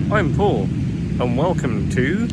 I'm Paul, and welcome to...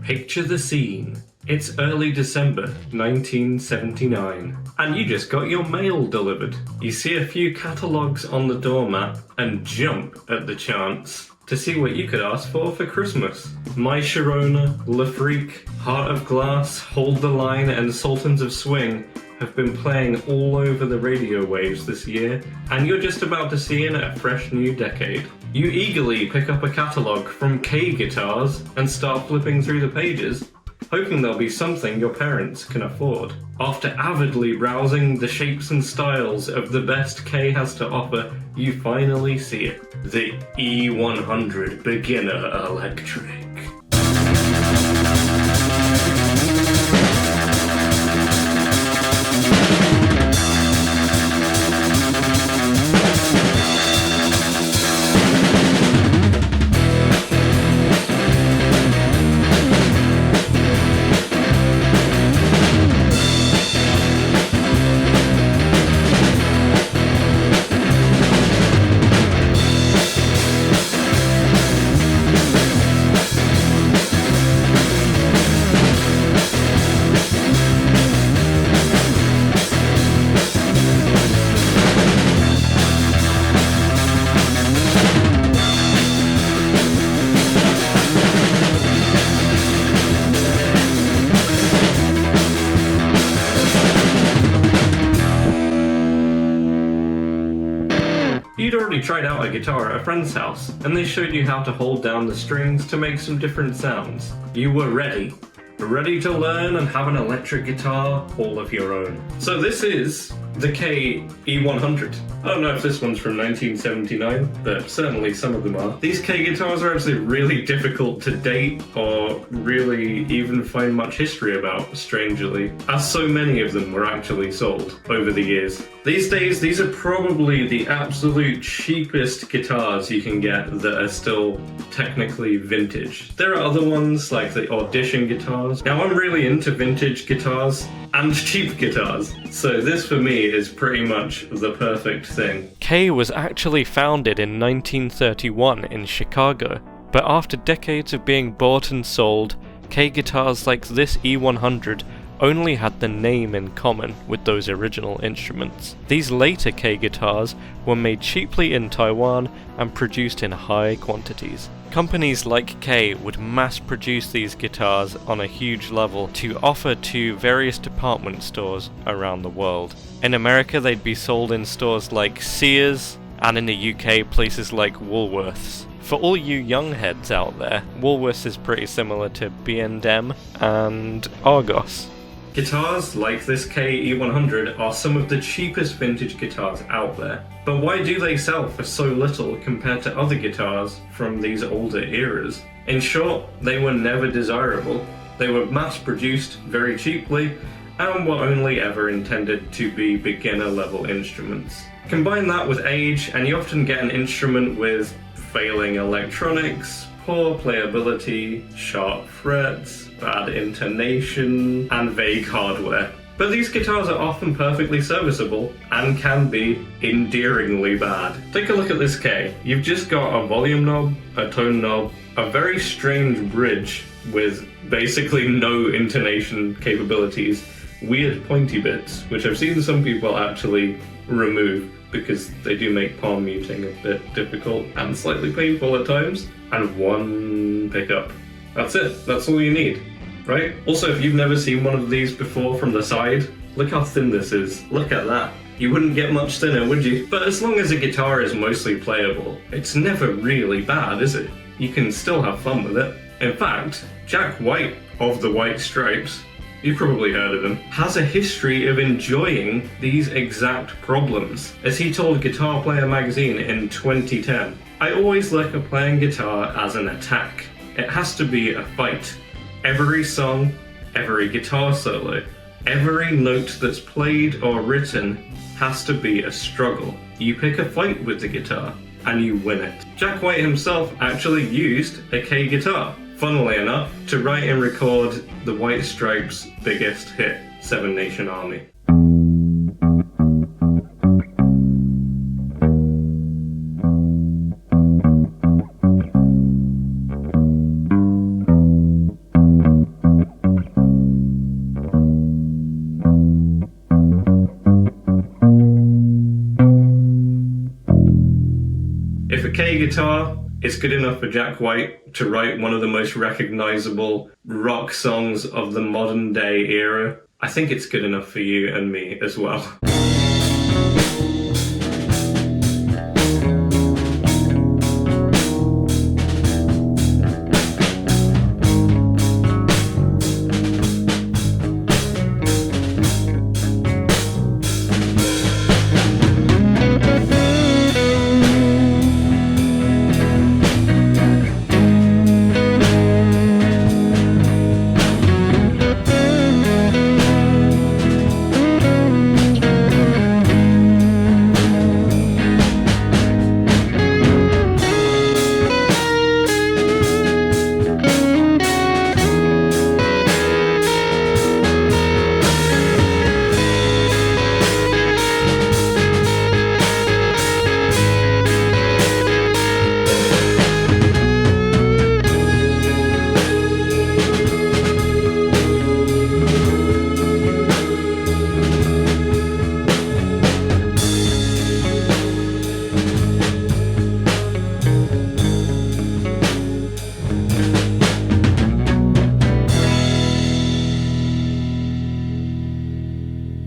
Picture the scene. It's early December 1979, and you just got your mail delivered. You see a few catalogues on the doormat and jump at the chance to see what you could ask for Christmas. My Sharona, Le Freak, Heart of Glass, Hold the Line, and Sultans of Swing have been playing all over the radio waves this year, and you're just about to see in a fresh new decade. You eagerly pick up a catalogue from K Guitars and start flipping through the pages, hoping there'll be something your parents can afford. After avidly browsing the shapes and styles of the best K has to offer, you finally see it. The E100 Beginner Electric. You'd already tried out a guitar at a friend's house, and they showed you how to hold down the strings to make some different sounds. You were ready to learn and have an electric guitar all of your own. So this is the K E100. I don't know if this one's from 1979, but certainly some of them are. These K guitars are actually really difficult to date or really even find much history about, strangely, as so many of them were actually sold over the years. These days, these are probably the absolute cheapest guitars you can get that are still technically vintage. There are other ones like the Audition guitars. Now, I'm really into vintage guitars and cheap guitars, so this for me is pretty much the perfect thing. K was actually founded in 1931 in Chicago, but after decades of being bought and sold, K guitars like this E100 only had the name in common with those original instruments. These later K guitars were made cheaply in Taiwan and produced in high quantities. Companies like K would mass produce these guitars on a huge level to offer to various department stores around the world. In America, they'd be sold in stores like Sears, and in the UK, places like Woolworths. For all you young heads out there, Woolworths is pretty similar to B&M and Argos. Guitars like this K E100 are some of the cheapest vintage guitars out there. But why do they sell for so little compared to other guitars from these older eras? In short, they were never desirable. They were mass-produced very cheaply and were only ever intended to be beginner-level instruments. Combine that with age, and you often get an instrument with failing electronics, poor playability, sharp frets, bad intonation, and vague hardware. But these guitars are often perfectly serviceable and can be endearingly bad. Take a look at this K. You've just got a volume knob, a tone knob, a very strange bridge with basically no intonation capabilities, weird pointy bits, which I've seen some people actually remove because they do make palm muting a bit difficult and slightly painful at times, and one pickup. That's it. That's all you need, right? Also, if you've never seen one of these before from the side, look how thin this is. Look at that. You wouldn't get much thinner, would you? But as long as a guitar is mostly playable, it's never really bad, is it? You can still have fun with it. In fact, Jack White of the White Stripes, you've probably heard of him, has a history of enjoying these exact problems. As he told Guitar Player magazine in 2010, "I always look at playing guitar as an attack. It has to be a fight. Every song, every guitar solo, every note that's played or written has to be a struggle. You pick a fight with the guitar, and you win it." Jack White himself actually used a K guitar, funnily enough, to write and record the White Stripes' biggest hit, Seven Nation Army. If a K guitar is good enough for Jack White to write one of the most recognizable rock songs of the modern day era, I think it's good enough for you and me as well.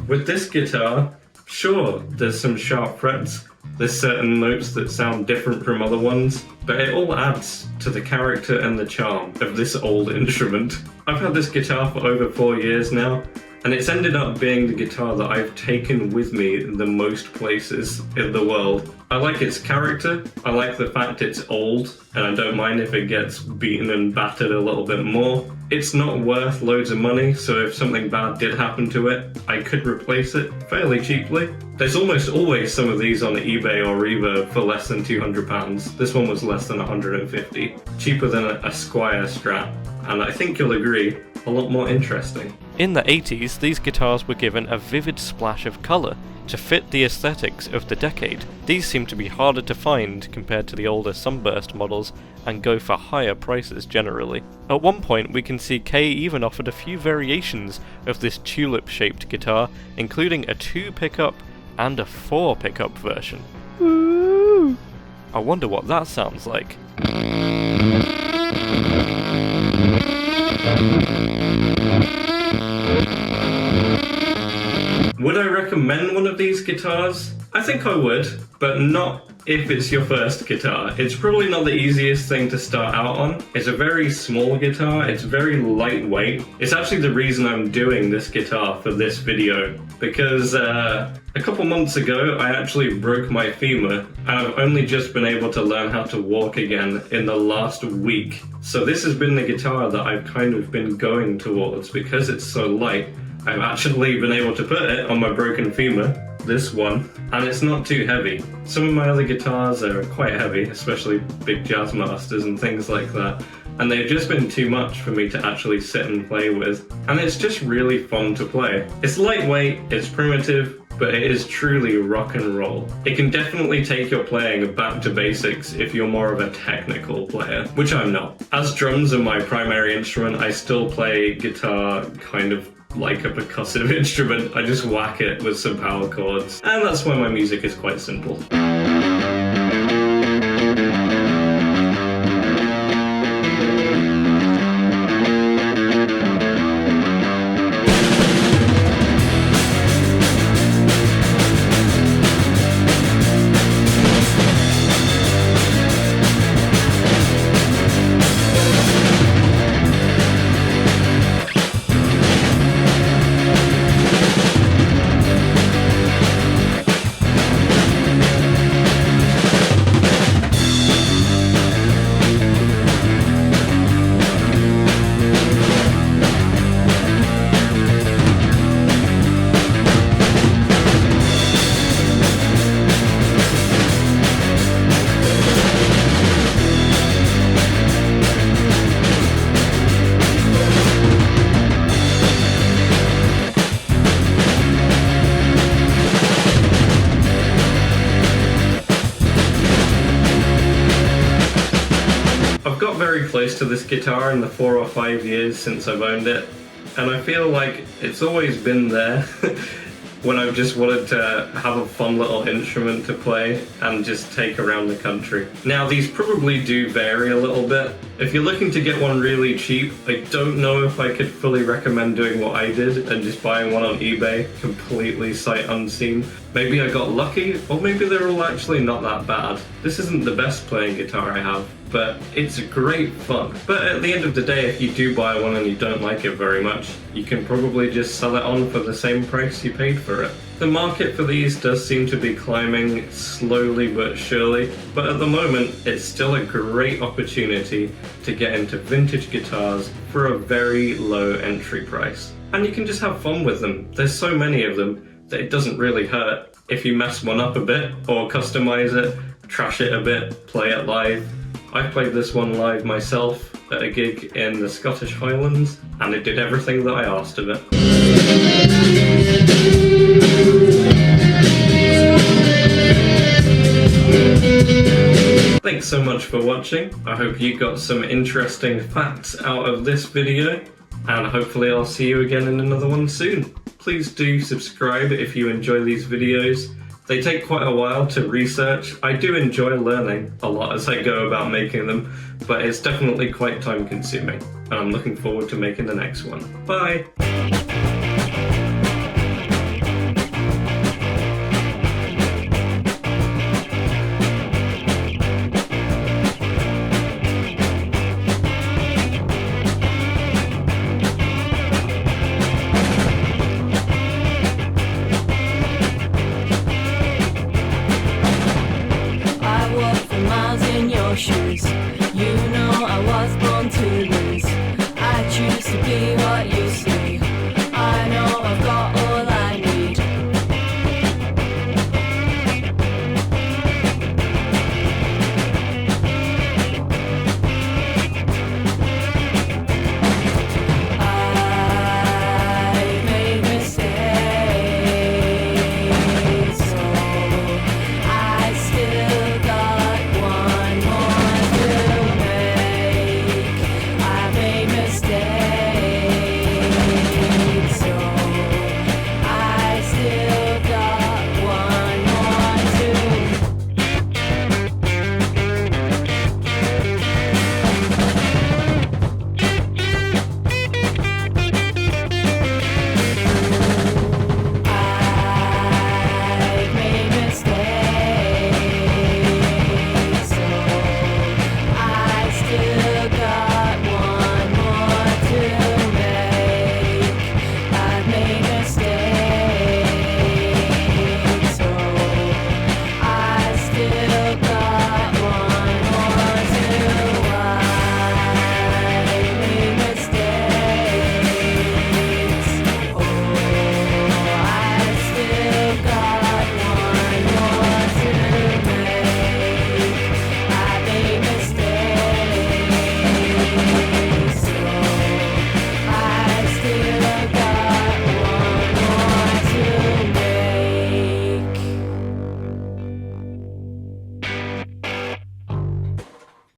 With this guitar, sure, there's some sharp frets, there's certain notes that sound different from other ones, but it all adds to the character and the charm of this old instrument. I've had this guitar for over 4 years now, and it's ended up being the guitar that I've taken with me the most places in the world. I like its character, I like the fact it's old, and I don't mind if it gets beaten and battered a little bit more. It's not worth loads of money, so if something bad did happen to it, I could replace it fairly cheaply. There's almost always some of these on eBay or Reverb for less than £200. This one was less than 150. Cheaper than a Squire Strat, and I think you'll agree, a lot more interesting. In the 80s, these guitars were given a vivid splash of colour to fit the aesthetics of the decade. These seem to be harder to find compared to the older Sunburst models and go for higher prices generally. At one point we can see Kay even offered a few variations of this tulip-shaped guitar, including a 2 pickup and a 4 pickup version. Ooh. I wonder what that sounds like. Would I recommend one of these guitars? I think I would, but not if it's your first guitar. It's probably not the easiest thing to start out on. It's a very small guitar, it's very lightweight. It's actually the reason I'm doing this guitar for this video, because a couple months ago I actually broke my femur, and I've only just been able to learn how to walk again in the last week. So this has been the guitar that I've kind of been going towards. Because it's so light, I've actually been able to put it on my broken femur, this one, and it's not too heavy. Some of my other guitars are quite heavy, especially big jazz masters and things like that, and they've just been too much for me to actually sit and play with, and it's just really fun to play. It's lightweight, it's primitive, but it is truly rock and roll. It can definitely take your playing back to basics if you're more of a technical player, which I'm not. As drums are my primary instrument, I still play guitar kind of like a percussive instrument. I just whack it with some power chords, and that's why my music is quite simple. Very close to this guitar in the 4 or 5 years since I've owned it, and I feel like it's always been there. when I've just wanted to have a fun little instrument to play and just take around the country. Now, these probably do vary a little bit. If you're looking to get one really cheap, I don't know if I could fully recommend doing what I did and just buying one on eBay, completely sight unseen. Maybe I got lucky, or maybe they're all actually not that bad. This isn't the best playing guitar I have, but it's great fun. But at the end of the day, if you do buy one and you don't like it very much, you can probably just sell it on for the same price you paid for it. The market for these does seem to be climbing slowly but surely, but at the moment it's still a great opportunity to get into vintage guitars for a very low entry price. And you can just have fun with them. There's so many of them that it doesn't really hurt if you mess one up a bit or customize it, trash it a bit, play it live. I played this one live myself at a gig in the Scottish Highlands, and it did everything that I asked of it. Thanks so much for watching. I hope you got some interesting facts out of this video, and hopefully I'll see you again in another one soon. Please do subscribe if you enjoy these videos. They take quite a while to research. I do enjoy learning a lot as I go about making them, but it's definitely quite time consuming, and I'm looking forward to making the next one. Bye! Shoes. You know I was born